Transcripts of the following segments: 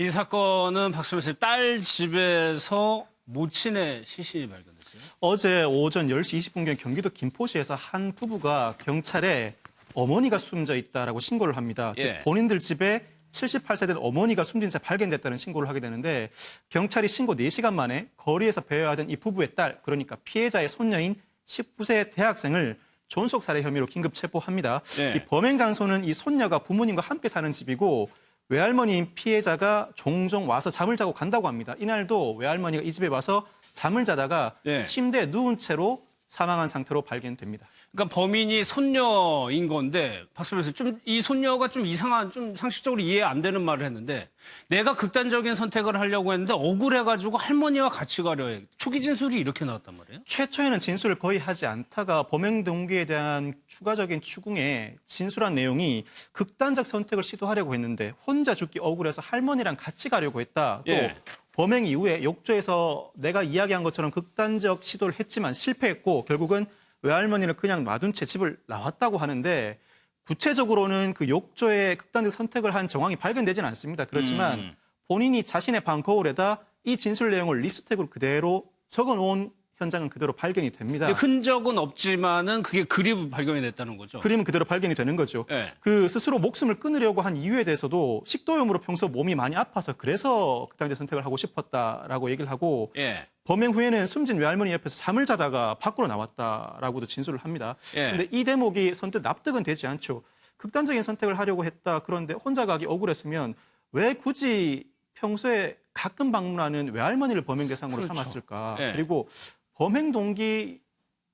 이 사건은 박수민 선생님 딸 집에서 모친의 시신이 발견됐어요. 어제 오전 10시 20분경 경기도 김포시에서 한 부부가 경찰에 어머니가 숨져 있다라고 신고를 합니다. 예. 즉 본인들 집에 78세 된 어머니가 숨진 채 발견됐다는 신고를 하게 되는데 경찰이 신고 4시간 만에 거리에서 배회하던 이 부부의 딸, 그러니까 피해자의 손녀인 19세 대학생을 존속 살해 혐의로 긴급 체포합니다. 예. 이 범행 장소는 이 손녀가 부모님과 함께 사는 집이고 외할머니인 피해자가 종종 와서 잠을 자고 간다고 합니다. 이날도 외할머니가 이 집에 와서 잠을 자다가 네. 침대에 누운 채로 사망한 상태로 발견됩니다. 그러니까 범인이 손녀인 건데 박수민 선생님 좀 이 손녀가 좀 이상한 좀 상식적으로 이해 안 되는 말을 했는데 내가 극단적인 선택을 하려고 했는데 억울해가지고 할머니와 같이 가려 해. 초기 진술이 이렇게 나왔단 말이에요. 최초에는 진술을 거의 하지 않다가 범행 동기에 대한 추가적인 추궁에 진술한 내용이 극단적 선택을 시도하려고 했는데 혼자 죽기 억울해서 할머니랑 같이 가려고 했다. 또 예. 범행 이후에 욕조에서 내가 이야기한 것처럼 극단적 시도를 했지만 실패했고 결국은 외할머니를 그냥 놔둔 채 집을 나왔다고 하는데 구체적으로는 그 욕조에 극단적 선택을 한 정황이 발견되지는 않습니다. 그렇지만 본인이 자신의 방 거울에다 이 진술 내용을 립스틱으로 그대로 적어놓은 현장은 그대로 발견이 됩니다. 근데 흔적은 없지만은 그게 그림 발견이 됐다는 거죠. 그림은 그대로 발견이 되는 거죠. 예. 그 스스로 목숨을 끊으려고 한 이유에 대해서도 식도염으로 평소 몸이 많이 아파서 그래서 극단적 선택을 하고 싶었다라고 얘기를 하고 예. 범행 후에는 숨진 외할머니 옆에서 잠을 자다가 밖으로 나왔다라고도 진술을 합니다. 예. 그런데 이 대목이 선뜻 납득은 되지 않죠. 극단적인 선택을 하려고 했다. 그런데 혼자 가기 억울했으면 왜 굳이 평소에 가끔 방문하는 외할머니를 범행 대상으로 그렇죠. 삼았을까? 예. 그리고 범행 동기,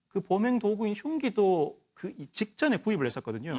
그 범행 도구인 흉기도 그 직전에 구입을 했었거든요.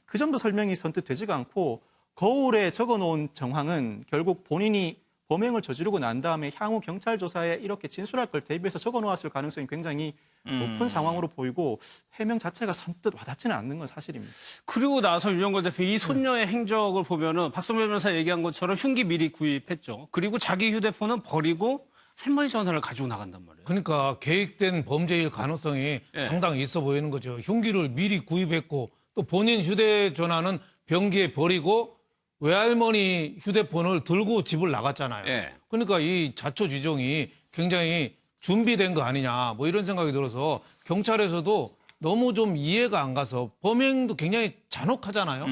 그 점도 설명이 선뜻 되지가 않고 거울에 적어놓은 정황은 결국 본인이 범행을 저지르고 난 다음에 향후 경찰 조사에 이렇게 진술할 걸 대비해서 적어놓았을 가능성이 굉장히 높은 상황으로 보이고 해명 자체가 선뜻 와닿지는 않는 건 사실입니다. 그리고 나서 윤영걸 대표 이 손녀의 행적을 보면은 박성배 변호사 얘기한 것처럼 흉기 미리 구입했죠. 그리고 자기 휴대폰은 버리고 할머니 전화를 가지고 나간단 말이에요. 그러니까 계획된 범죄일 가능성이 예. 상당히 있어 보이는 거죠. 흉기를 미리 구입했고 또 본인 휴대전화는 변기에 버리고 외할머니 휴대폰을 들고 집을 나갔잖아요. 예. 그러니까 이 자초지종이 굉장히 준비된 거 아니냐 뭐 이런 생각이 들어서 경찰에서도 너무 좀 이해가 안 가서 범행도 굉장히 잔혹하잖아요.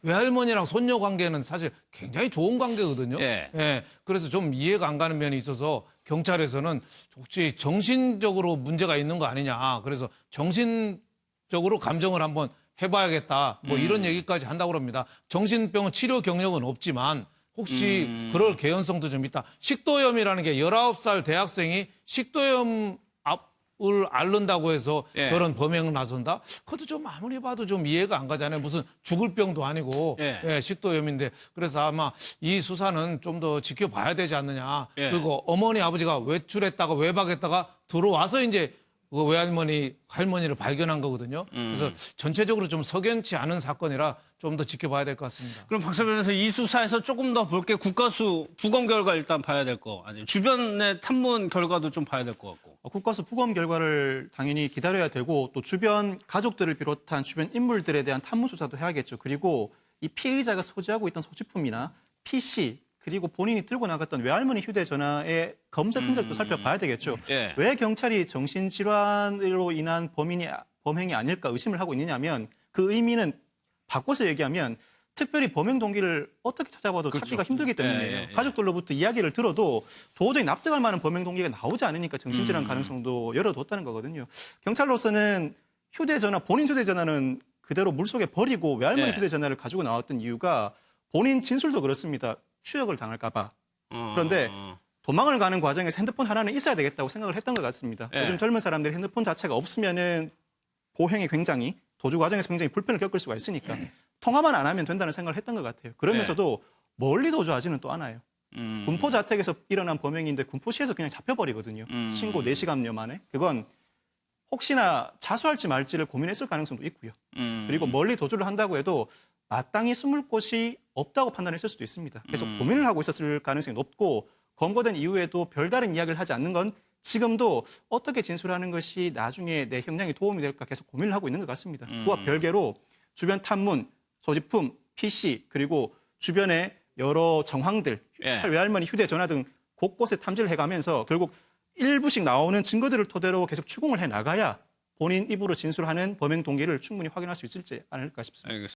외할머니랑 손녀 관계는 사실 굉장히 좋은 관계거든요. 예. 그래서 좀 이해가 안 가는 면이 있어서 경찰에서는 혹시 정신적으로 문제가 있는 거 아니냐. 그래서 정신적으로 감정을 한번 해봐야겠다. 뭐 이런 얘기까지 한다고 합니다. 정신병은 치료 경력은 없지만 혹시 그럴 개연성도 좀 있다. 식도염이라는 게 19살 대학생이 식도염 을 앓는다고 해서 예. 저런 범행을 나선다? 그것도 좀 아무리 봐도 좀 이해가 안 가잖아요. 무슨 죽을 병도 아니고 예. 식도염인데 그래서 아마 이 수사는 좀 더 지켜봐야 되지 않느냐. 예. 그리고 어머니 아버지가 외출했다가 외박했다가 들어와서 이제 그 외할머니 할머니를 발견한 거거든요. 그래서 전체적으로 좀 석연치 않은 사건이라 좀 더 지켜봐야 될 것 같습니다. 그럼 박성배 변호사 이 수사에서 조금 더 볼 게 국가수 부검 결과 일단 봐야 될 거 아니에요. 주변의 탐문 결과도 좀 봐야 될 것 같고. 국가수 부검 결과를 당연히 기다려야 되고 또 주변 가족들을 비롯한 주변 인물들에 대한 탐문 수사도 해야겠죠. 그리고 이 피의자가 소지하고 있던 소지품이나 PC 그리고 본인이 들고 나갔던 외할머니 휴대전화의 검색 흔적도 살펴봐야 되겠죠. 예. 왜 경찰이 정신질환으로 인한 범행이 아닐까 의심을 하고 있느냐면 그 의미는 바꿔서 얘기하면 특별히 범행 동기를 어떻게 찾아봐도 그렇죠. 찾기가 힘들기 때문이에요. 예. 가족들로부터 이야기를 들어도 도저히 납득할 만한 범행 동기가 나오지 않으니까 정신질환 가능성도 열어뒀다는 거거든요. 경찰로서는 휴대전화, 본인 휴대전화는 그대로 물속에 버리고 외할머니 예. 휴대전화를 가지고 나왔던 이유가 본인 진술도 그렇습니다. 추적을 당할까 봐. 그런데 도망을 가는 과정에서 핸드폰 하나는 있어야 되겠다고 생각을 했던 것 같습니다. 예. 요즘 젊은 사람들이 핸드폰 자체가 없으면은 보행이 굉장히 도주 과정에서 굉장히 불편을 겪을 수가 있으니까 통화만 안 하면 된다는 생각을 했던 것 같아요. 그러면서도 멀리 도주하지는 또 않아요. 군포 자택에서 일어난 범행인데 군포시에서 그냥 잡혀버리거든요. 신고 4시간여 만에. 그건 혹시나 자수할지 말지를 고민했을 가능성도 있고요. 그리고 멀리 도주를 한다고 해도 마땅히 숨을 곳이 없다고 판단했을 수도 있습니다. 그래서 고민을 하고 있었을 가능성이 높고 검거된 이후에도 별다른 이야기를 하지 않는 건 지금도 어떻게 진술하는 것이 나중에 내 형량에 도움이 될까 계속 고민을 하고 있는 것 같습니다. 그와 별개로 주변 탐문, 소지품, PC 그리고 주변에 여러 정황들, 예. 외할머니 휴대전화 등 곳곳에 탐지를 해가면서 결국 일부씩 나오는 증거들을 토대로 계속 추궁을 해 나가야 본인 입으로 진술하는 범행 동기를 충분히 확인할 수 있을지 않을까 싶습니다. 알겠습니다.